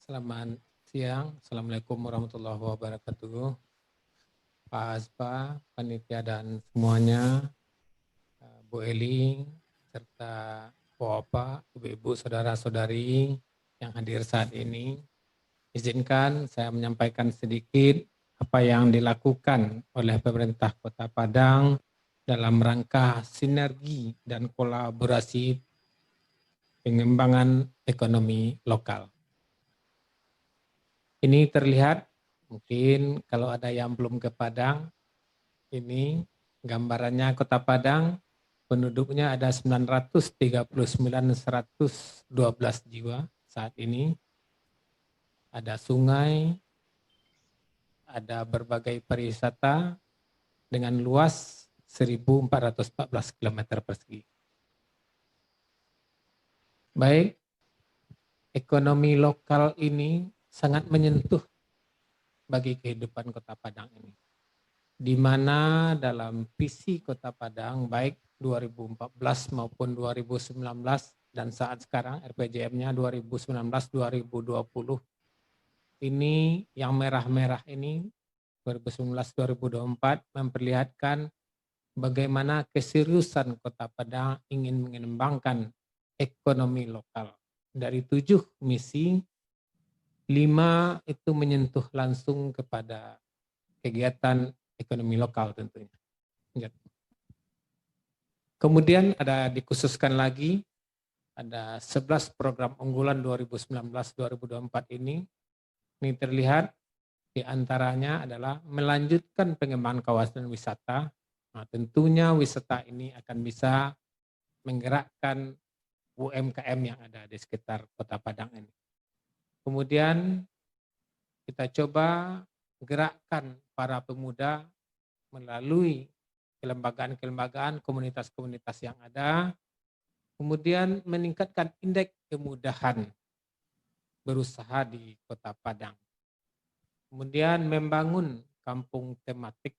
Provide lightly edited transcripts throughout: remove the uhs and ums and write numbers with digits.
Selamat siang, Assalamualaikum warahmatullahi wabarakatuh. Pak Aspa, panitia dan semuanya, Bu Eli, serta Bapak, Ibu-ibu, saudara-saudari yang hadir saat ini. Izinkan saya menyampaikan sedikit apa yang dilakukan oleh pemerintah Kota Padang dalam rangka sinergi dan kolaborasi pengembangan ekonomi lokal. Ini terlihat, mungkin kalau ada yang belum ke Padang, ini gambarannya Kota Padang, penduduknya ada 939.112 jiwa saat ini. Ada sungai, ada berbagai pariwisata dengan luas 1.414 km persegi. Baik, ekonomi lokal ini sangat menyentuh bagi kehidupan Kota Padang ini, di mana dalam visi Kota Padang baik 2014 maupun 2019 dan saat sekarang RPJM-nya 2019-2020 ini yang merah-merah ini 2019-2024 memperlihatkan bagaimana keseriusan Kota Padang ingin mengembangkan ekonomi lokal. Dari 7 misi, 5 itu menyentuh langsung kepada kegiatan ekonomi lokal tentunya. Kemudian ada dikhususkan lagi, ada 11 program unggulan 2019-2024 ini terlihat diantaranya adalah melanjutkan pengembangan kawasan wisata. Nah, tentunya wisata ini akan bisa menggerakkan UMKM yang ada di sekitar Kota Padang ini. Kemudian kita coba gerakkan para pemuda melalui kelembagaan-kelembagaan, komunitas-komunitas yang ada, kemudian meningkatkan indeks kemudahan berusaha di Kota Padang. Kemudian membangun kampung tematik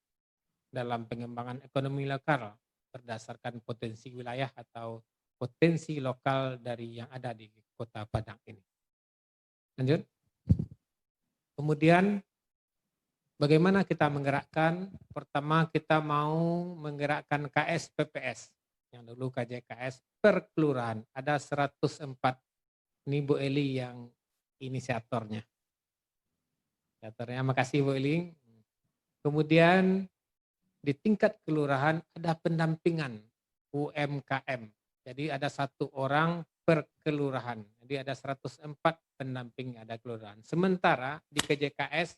dalam pengembangan ekonomi lokal berdasarkan potensi wilayah atau potensi lokal dari yang ada di Kota Padang ini. Lanjut. Kemudian bagaimana kita menggerakkan? Pertama kita mau menggerakkan KSPPS, yang dulu KJKS per kelurahan. Ada 104, ini Bu Eli yang inisiatornya. Makasih Bu Eli. Kemudian di tingkat kelurahan ada pendampingan UMKM. Jadi ada 1 orang per kelurahan. Jadi ada 104 pendamping ada kelurahan. Sementara di KJKS,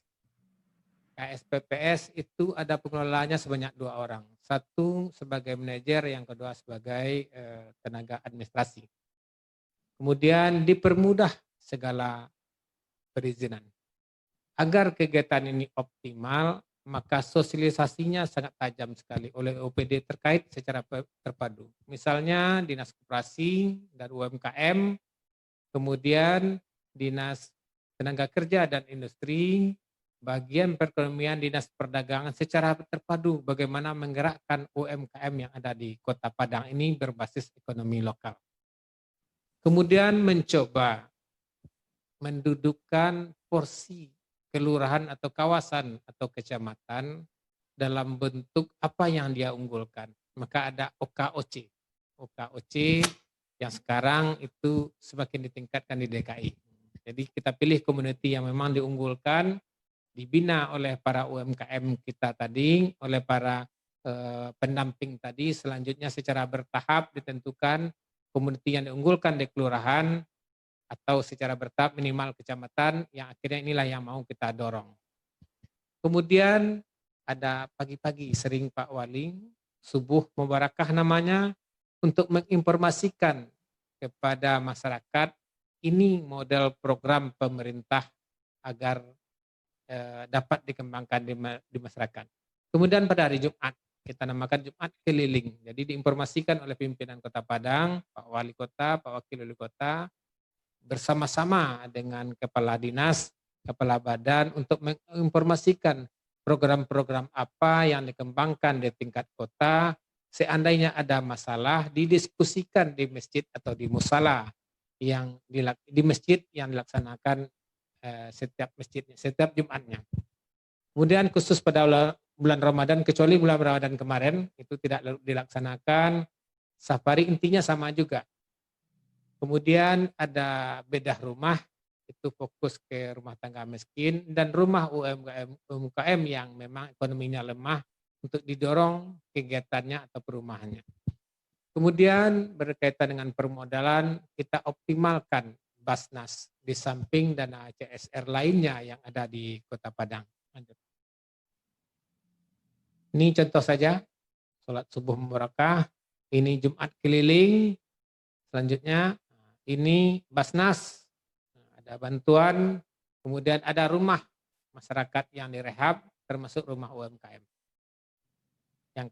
KSPPS itu ada pengelolanya sebanyak 2 orang. 1 sebagai manajer, yang kedua sebagai tenaga administrasi. Kemudian dipermudah segala perizinan. Agar kegiatan ini optimal, maka sosialisasinya sangat tajam sekali oleh OPD terkait secara terpadu. Misalnya Dinas Koperasi dan UMKM, kemudian Dinas Tenaga Kerja dan Industri, bagian perekonomian, Dinas Perdagangan secara terpadu bagaimana menggerakkan UMKM yang ada di Kota Padang ini berbasis ekonomi lokal. Kemudian mencoba mendudukkan porsi kelurahan atau kawasan atau kecamatan dalam bentuk apa yang dia unggulkan. Maka ada OKOC. OKOC yang sekarang itu semakin ditingkatkan di DKI. Jadi kita pilih community yang memang diunggulkan, dibina oleh para UMKM kita tadi, oleh para pendamping tadi, selanjutnya secara bertahap ditentukan community yang diunggulkan di kelurahan, atau secara bertahap minimal kecamatan, yang akhirnya inilah yang mau kita dorong. Kemudian ada pagi-pagi sering Pak Wali, subuh mubarakah namanya, untuk menginformasikan kepada masyarakat ini model program pemerintah agar dapat dikembangkan di masyarakat. Kemudian pada hari Jumat, kita namakan Jumat keliling. Jadi diinformasikan oleh pimpinan Kota Padang, Pak Wali Kota, Pak Wakil Wali Kota, bersama-sama dengan kepala dinas, kepala badan untuk menginformasikan program-program apa yang dikembangkan di tingkat kota. Seandainya ada masalah, didiskusikan di masjid atau di musala yang di masjid yang dilaksanakan setiap masjidnya, setiap Jumatnya. Kemudian khusus pada bulan Ramadan, kecuali bulan Ramadan kemarin, itu tidak dilaksanakan. Safari intinya sama juga. Kemudian ada bedah rumah, itu fokus ke rumah tangga miskin, dan rumah UMKM yang memang ekonominya lemah untuk didorong kegiatannya atau perumahannya. Kemudian berkaitan dengan permodalan, kita optimalkan Basnas di samping dana CSR lainnya yang ada di Kota Padang. Lanjut. Ini contoh saja, sholat subuh mubarakah, ini Jumat keliling, selanjutnya ini Basnas, ada bantuan, kemudian ada rumah masyarakat yang direhab, termasuk rumah UMKM. Yang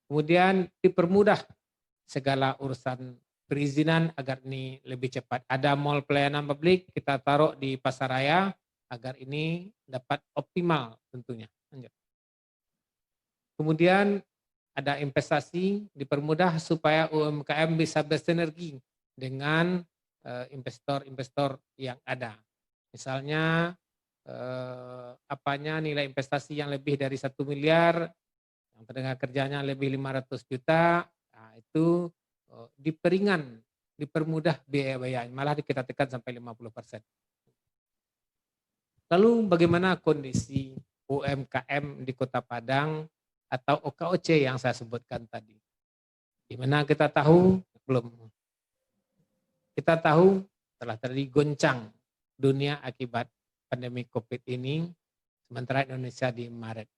kemudian dipermudah segala urusan perizinan agar ini lebih cepat. Ada mall pelayanan publik, kita taruh di pasaraya agar ini dapat optimal tentunya. Lanjut. Kemudian ada investasi dipermudah supaya UMKM bisa bersinergi dengan investor-investor yang ada. Misalnya nilai investasi yang lebih dari 1 miliar, yang tenaga kerjanya lebih 500 juta, nah itu dipermudah biaya-biayanya, malah kita tekan sampai 50%. Lalu bagaimana kondisi UMKM di Kota Padang atau OKOC yang saya sebutkan tadi? Di mana kita tahu kita tahu telah terjadi goncang dunia akibat pandemi COVID ini, sementara Indonesia di Maret.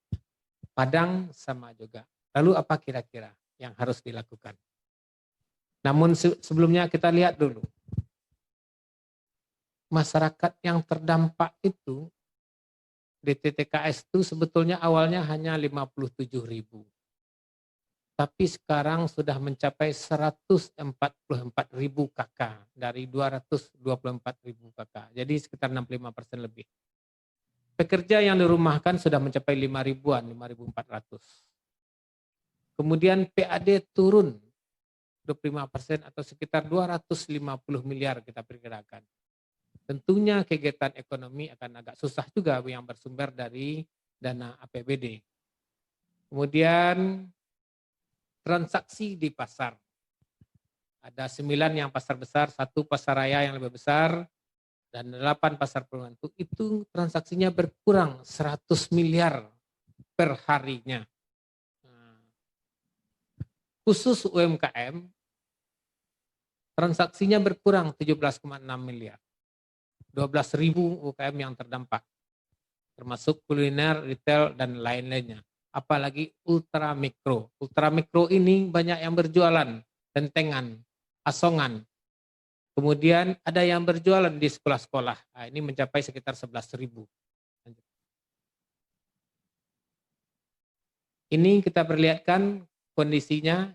Padang sama juga. Lalu apa kira-kira yang harus dilakukan? Namun sebelumnya kita lihat dulu. Masyarakat yang terdampak itu DTTKS itu sebetulnya awalnya hanya 57.000. Tapi sekarang sudah mencapai 144.000 KK dari 224.000 KK. Jadi sekitar 65% lebih. Pekerja yang dirumahkan sudah mencapai 5 ribuan, 5.400. Kemudian PAD turun 25% atau sekitar 250 miliar kita perkirakan. Tentunya kegiatan ekonomi akan agak susah juga yang bersumber dari dana APBD. Kemudian transaksi di pasar. Ada 9 yang pasar besar, 1 pasar raya yang lebih besar, dan 8 pasar perumahan. Itu transaksinya berkurang 100 miliar per harinya. Khusus UMKM, transaksinya berkurang 17,6 miliar. 12.000 UMKM yang terdampak, termasuk kuliner, retail, dan lain-lainnya. Apalagi ultra mikro. Ultra mikro ini banyak yang berjualan, tentengan, asongan. Kemudian ada yang berjualan di sekolah-sekolah. Nah, ini mencapai sekitar 11.000. Ini kita perlihatkan kondisinya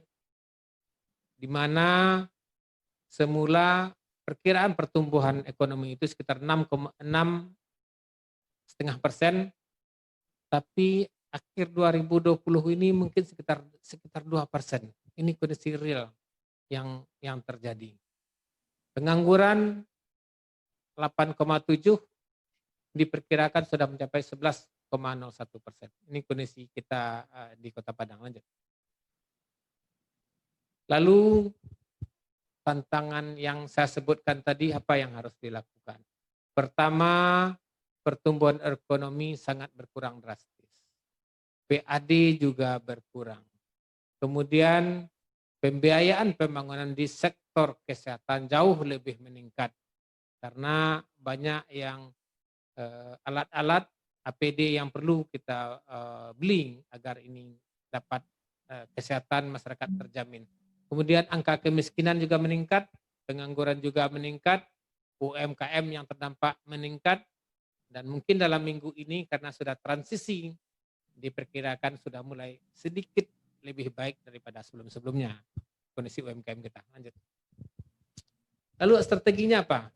di mana semula perkiraan pertumbuhan ekonomi itu sekitar 6,5%, tapi akhir 2020 ini mungkin sekitar 2%. Ini kondisi real yang terjadi. Pengangguran 8,7 diperkirakan sudah mencapai 11,01%. Ini kondisi kita di Kota Padang. Lanjut. Lalu tantangan yang saya sebutkan tadi apa yang harus dilakukan? Pertama, pertumbuhan ekonomi sangat berkurang drastis. PAD juga berkurang. Kemudian pembiayaan pembangunan di sektor kesehatan jauh lebih meningkat karena banyak yang alat-alat APD yang perlu kita beli agar ini dapat kesehatan masyarakat terjamin. Kemudian angka kemiskinan juga meningkat, pengangguran juga meningkat, UMKM yang terdampak meningkat, dan mungkin dalam minggu ini karena sudah transisi, diperkirakan sudah mulai sedikit lebih baik daripada sebelum-sebelumnya kondisi UMKM kita. Lanjut. Lalu strateginya apa?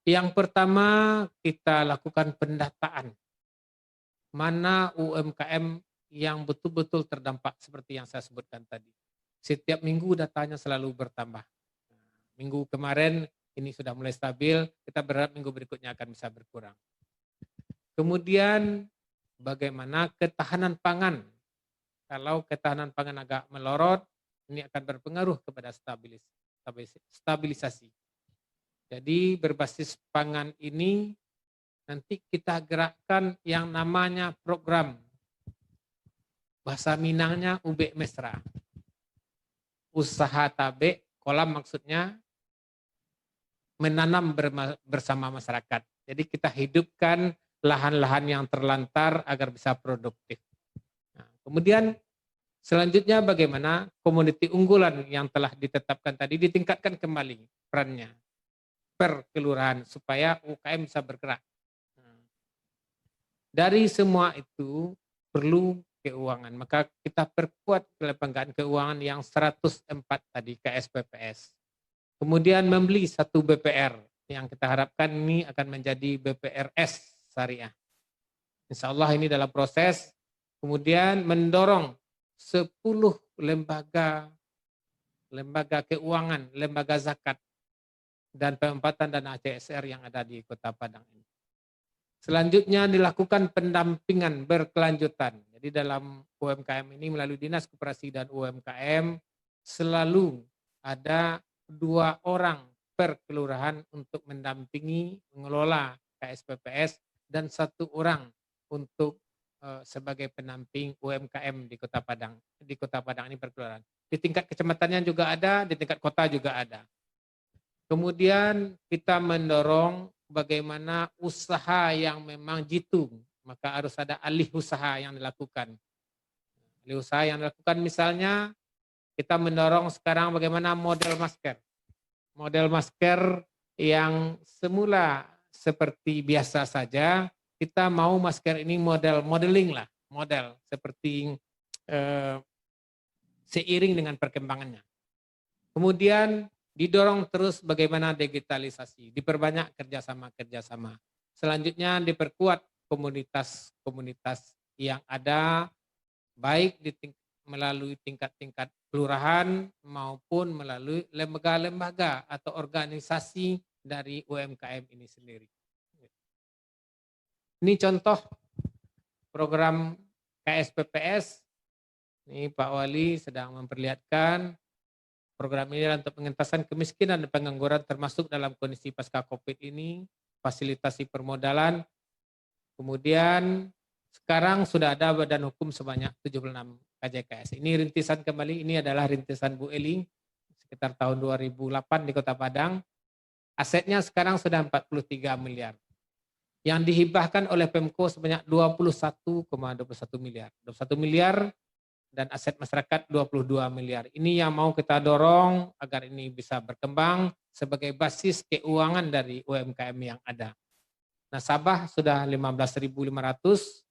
Yang pertama kita lakukan pendataan. Mana UMKM yang betul-betul terdampak seperti yang saya sebutkan tadi. Setiap minggu datanya selalu bertambah. Minggu kemarin ini sudah mulai stabil, kita berharap minggu berikutnya akan bisa berkurang. Kemudian bagaimana ketahanan pangan. Kalau ketahanan pangan agak melorot, ini akan berpengaruh kepada stabilisasi. Jadi berbasis pangan ini nanti kita gerakkan yang namanya program. Bahasa Minangnya Ube Mesra. Usaha tabe, kolam maksudnya menanam bersama masyarakat. Jadi kita hidupkan lahan-lahan yang terlantar agar bisa produktif. Nah, kemudian selanjutnya bagaimana komoditi unggulan yang telah ditetapkan tadi ditingkatkan kembali perannya per kelurahan supaya UKM bisa bergerak. Dari semua itu perlu keuangan. Maka kita perkuat kelembagaan keuangan yang 104 tadi KSPPS. Kemudian membeli satu BPR yang kita harapkan ini akan menjadi BPRS syariah. Insya Allah ini dalam proses. Kemudian mendorong 10 lembaga keuangan, lembaga zakat, dan penempatan dana CSR yang ada di Kota Padang ini. Selanjutnya dilakukan pendampingan berkelanjutan. Jadi dalam UMKM ini melalui Dinas Koperasi dan UMKM selalu ada 2 orang per kelurahan untuk mendampingi mengelola KSPPS dan 1 orang untuk sebagai pendamping UMKM di Kota Padang. Di Kota Padang ini per kelurahan. Di tingkat kecamatannya juga ada, di tingkat kota juga ada. Kemudian kita mendorong bagaimana usaha yang memang jitu, maka harus ada alih usaha yang dilakukan. Alih usaha yang dilakukan misalnya kita mendorong sekarang bagaimana model masker. Model masker yang semula seperti biasa saja, kita mau masker ini modeling lah, model seperti seiring dengan perkembangannya. Kemudian didorong terus bagaimana digitalisasi, diperbanyak kerjasama. Selanjutnya diperkuat komunitas-komunitas yang ada, baik melalui tingkat-tingkat kelurahan maupun melalui lembaga-lembaga atau organisasi dari UMKM ini sendiri. Ini contoh program KSPPS. Ini Pak Wali sedang memperlihatkan program ini adalah untuk pengentasan kemiskinan dan pengangguran termasuk dalam kondisi pasca COVID ini, fasilitasi permodalan. Kemudian sekarang sudah ada badan hukum sebanyak 76 KJKS. Ini rintisan kembali, ini adalah rintisan Bu Eli sekitar tahun 2008 di Kota Padang. Asetnya sekarang sudah 43 miliar. Yang dihibahkan oleh Pemko sebanyak 21,21 miliar. 21 miliar dan aset masyarakat 22 miliar. Ini yang mau kita dorong agar ini bisa berkembang sebagai basis keuangan dari UMKM yang ada. Nasabah sudah 15.500.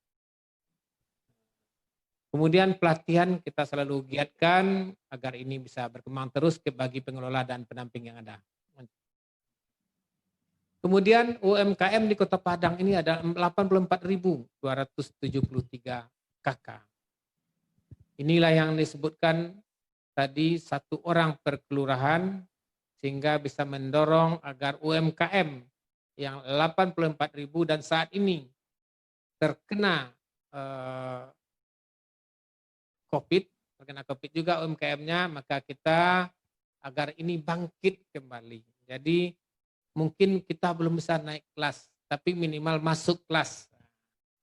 Kemudian pelatihan kita selalu giatkan agar ini bisa berkembang terus bagi pengelola dan pendamping yang ada. Kemudian UMKM di Kota Padang ini ada 84.273 KK. Inilah yang disebutkan tadi 1 orang per kelurahan sehingga bisa mendorong agar UMKM yang 84.000 dan saat ini terkena terkena COVID juga UMKM-nya, maka kita agar ini bangkit kembali. Jadi mungkin kita belum bisa naik kelas, tapi minimal masuk kelas.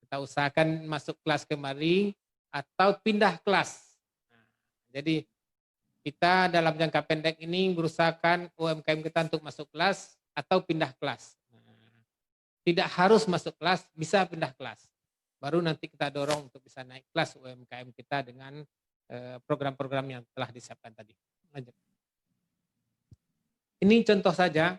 Kita usahakan masuk kelas kembali atau pindah kelas. Jadi kita dalam jangka pendek ini berusahakan UMKM kita untuk masuk kelas atau pindah kelas. Tidak harus masuk kelas, bisa pindah kelas. Baru nanti kita dorong untuk bisa naik kelas UMKM kita dengan program-program yang telah disiapkan tadi. Lanjut. Ini contoh saja.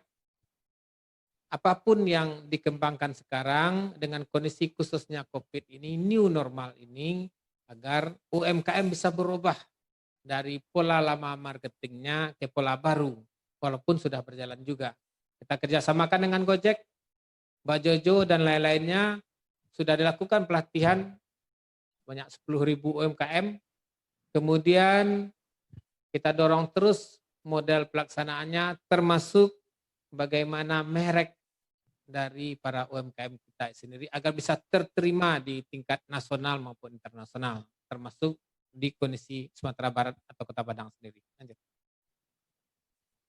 Apapun yang dikembangkan sekarang dengan kondisi khususnya COVID ini, new normal ini, agar UMKM bisa berubah dari pola lama marketingnya ke pola baru, walaupun sudah berjalan juga. Kita kerjasamakan dengan Gojek, Bajojo, dan lain-lainnya, sudah dilakukan pelatihan banyak 10.000 UMKM, kemudian kita dorong terus model pelaksanaannya termasuk bagaimana merek dari para UMKM kita sendiri agar bisa terterima di tingkat nasional maupun internasional, termasuk di kondisi Sumatera Barat atau Kota Padang sendiri. Lanjut.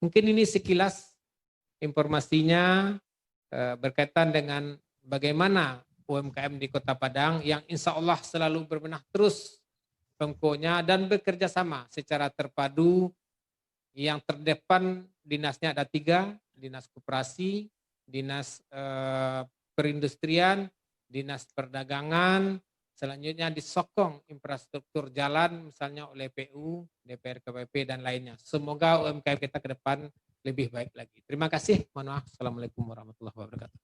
Mungkin ini sekilas informasinya berkaitan dengan bagaimana UMKM di Kota Padang yang insya Allah selalu berbenah terus pengkonya dan bekerja sama secara terpadu. Yang terdepan dinasnya ada 3, dinas koperasi, dinas perindustrian, dinas perdagangan, selanjutnya disokong infrastruktur jalan misalnya oleh PU, DPR KPP dan lainnya. Semoga UMKM kita ke depan lebih baik lagi. Terima kasih. Mohon maaf. Assalamualaikum warahmatullahi wabarakatuh.